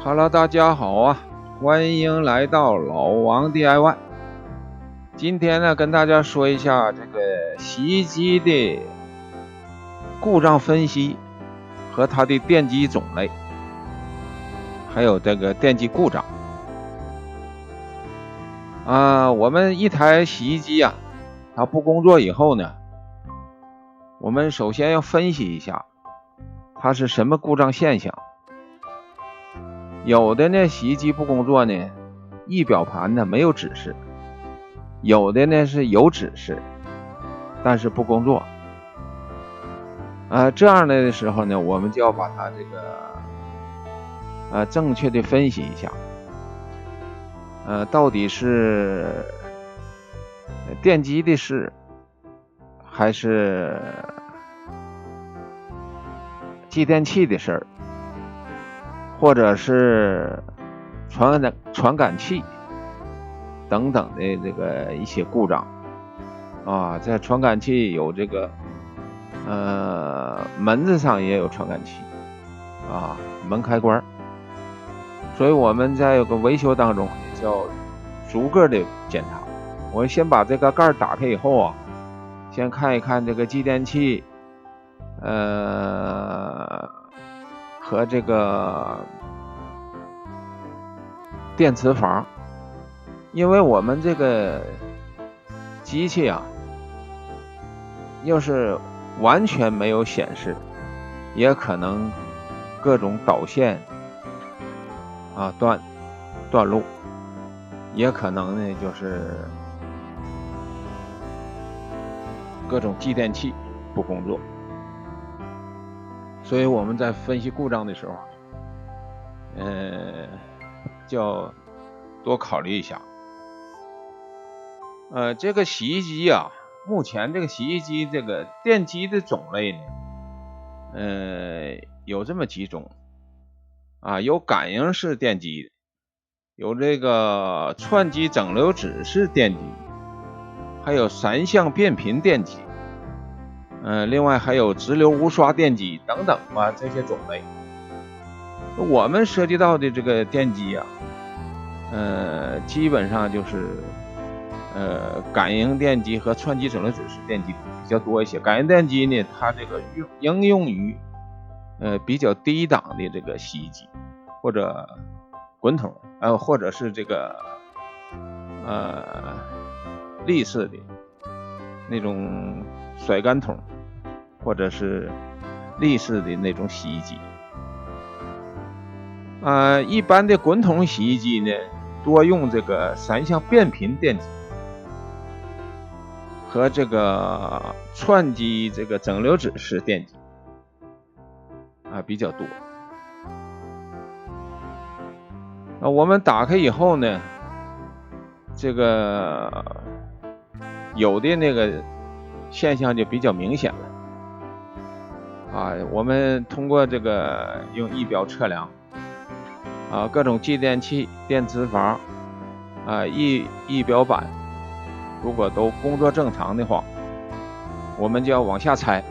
Hello，大家好啊，欢迎来到老王 DIY。今天呢，跟大家说一下这个洗衣机的故障分析和它的电机种类，还有这个电机故障。我们一台洗衣机啊，它不工作以后呢，我们首先要分析一下它是什么故障现象。有的呢，洗衣机不工作呢，仪表盘呢没有指示；有的呢是有指示，但是不工作。这样的时候呢，我们就要把它这个正确的分析一下，到底是电机的事，还是继电器的事儿，或者是传感器等等的这个一些故障在传感器有这个门子上也有传感器门开关，所以我们在有个维修当中叫逐个的检查。我先把这个盖打开以后啊，先看一看这个继电器和这个电磁阀，因为我们这个机器啊，要是完全没有显示，也可能各种导线断路，也可能呢就是各种继电器不工作。所以我们在分析故障的时候就要多考虑一下。这个洗衣机啊，目前这个洗衣机这个电机的种类呢，有这么几种有感应式电机，有这个串机整流指式电机，还有3相变频电机，另外还有直流无刷电机等等这些种类。我们涉及到的这个电机基本上就是感应电机和串机整流指式电机比较多一些。感应电机呢，它这个应用于比较低档的这个洗衣机或者滚筒或者是这个立式的那种甩干筒，或者是立式的那种洗衣机。一般的滚筒洗衣机呢，多用这个3相变频电机和这个串机这个整流指式电机比较多。我们打开以后呢，这个有的那个现象就比较明显了我们通过这个用仪表测量各种继电器、电磁阀仪表板如果都工作正常的话，我们就要往下拆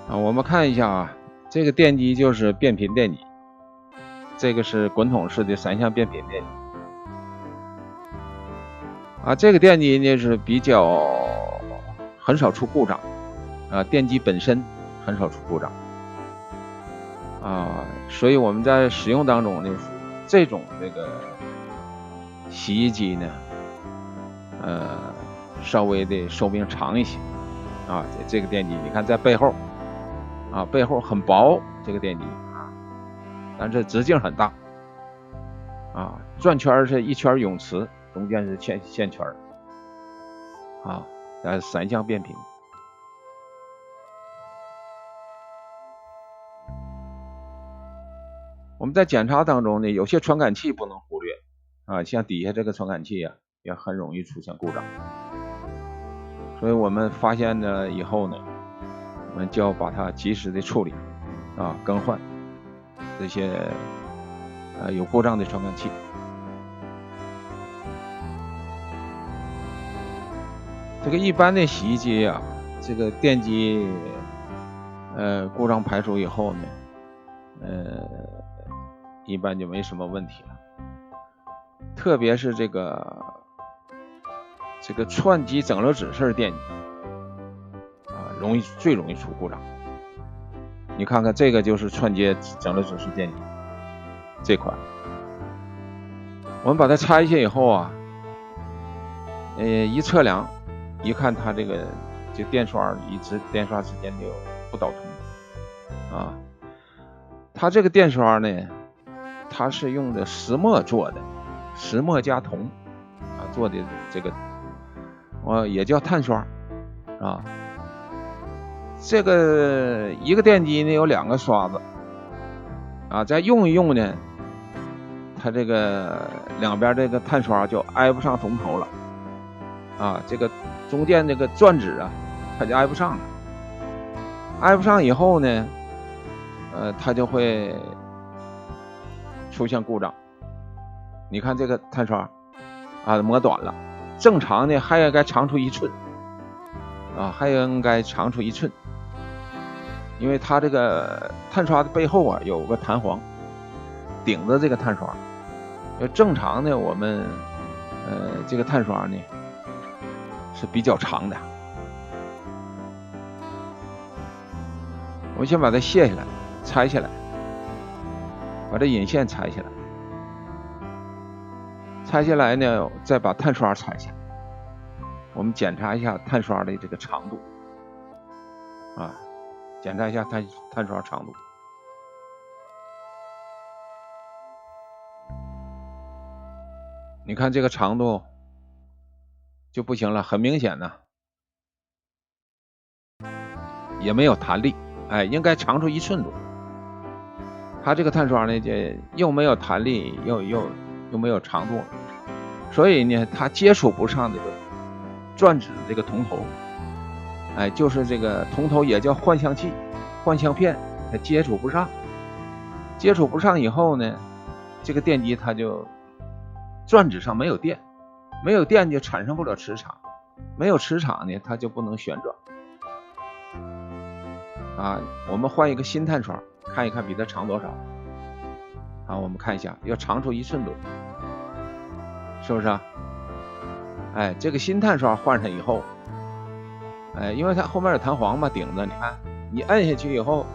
我们看一下这个电机就是变频电机，这个是滚筒式的3相变频电机这个电机呢是比较很少出故障电机本身很少出故障所以我们在使用当中呢，这种这个洗衣机呢稍微的寿命长一些这个电机你看在背后背后很薄，这个电机但是直径很大转圈是一圈泳池，中间是线圈3相变频。我们在检查当中呢，有些传感器不能忽略像底下这个传感器也很容易出现故障。所以我们发现了以后呢，我们就要把它及时的处理更换这些有故障的传感器。这个一般的洗衣机这个电机故障排除以后呢，一般就没什么问题了。特别是这个串机整流指式电机啊，最容易出故障。你看看这个就是串接整流指式电机这款，我们把它拆下以后啊，一测量，一看它这个电刷电刷之间就有不导通啊。它这个电刷呢，它是用的石墨做的，石墨加铜啊做的这个，也叫碳刷啊。这个一个电机呢有2个刷子啊，再用一用呢，它这个两边这个碳刷就挨不上铜头了啊，这个中间这个转子啊，它就挨不上了。挨不上以后呢，它就会出现故障。你看这个碳刷啊磨短了，正常的还应该长出1寸啊，还应该长出1寸，因为它这个碳刷的背后啊有个弹簧顶着这个碳刷。就正常的我们这个碳刷呢是比较长的。我们先把它卸下来，拆下来，把这引线拆下来，拆下来呢，再把碳刷拆下来。我们检查一下碳刷的这个长度啊，检查一下碳刷长度。你看这个长度就不行了，很明显呢，也没有弹力，应该长出1寸多。它这个碳刷呢，又没有弹力，又没有长度，所以呢，它接触不上这个转子这个铜头，就是这个铜头也叫换向器、换向片，它接触不上。接触不上以后呢，这个电机它就转子上没有电，没有电就产生不了磁场，没有磁场呢，它就不能旋转。啊，我们换一个新碳刷，看一看比它长多少。啊，我们看一下，要长出1寸多，是不是啊？这个新碳刷换上以后，因为它后面有弹簧嘛，顶着，你看，你摁下去以后，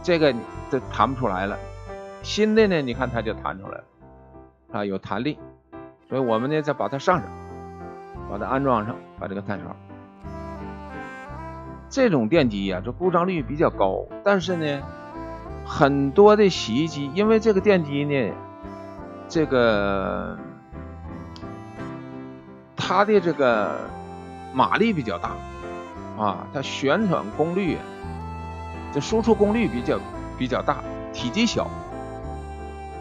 这个就弹不出来了。新的呢，你看它就弹出来了，啊，有弹力。所以我们呢再把它上上，把它安装上，把这个碳刷。这种电机呀，这故障率比较高，但是呢，很多的洗衣机，因为这个电机呢，这个它的这个马力比较大啊，它旋转功率，这输出功率比较大，体积小，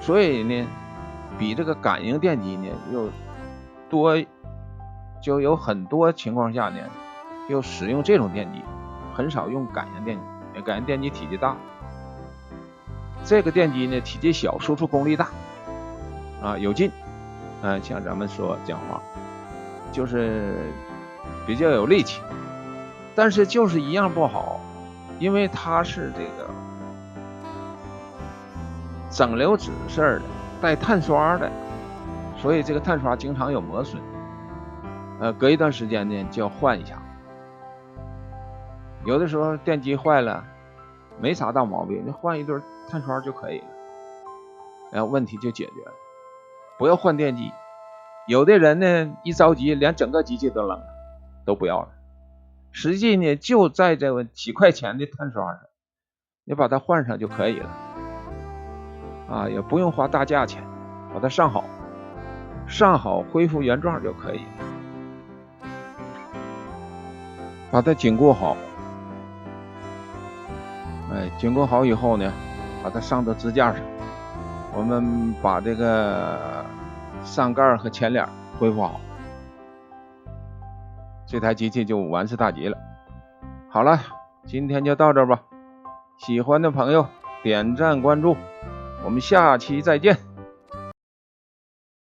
所以呢，比这个感应电机呢又多，就有很多情况下呢，就使用这种电机，很少用感应电机。感应电机体积大，这个电机呢体积小，输出功率大啊，有劲，像咱们说讲话就是比较有力气，但是就是一样不好，因为它是这个整流指式的，带碳刷的，所以这个碳刷经常有磨损，隔一段时间呢就要换一下。有的时候电机坏了没啥大毛病，就换一对碳刷就可以了，然后问题就解决了。不要换电机，有的人呢一着急连整个机器都扔了，都不要了。实际呢就在这几块钱的碳刷上，你把它换上就可以了啊，也不用花大价钱，把它上好恢复原状就可以了。把它紧固好，紧固好以后呢，把它上到支架上，我们把这个上盖和前脸恢复好，这台机器就完事大吉了。好了，今天就到这吧，喜欢的朋友点赞关注，我们下期再见。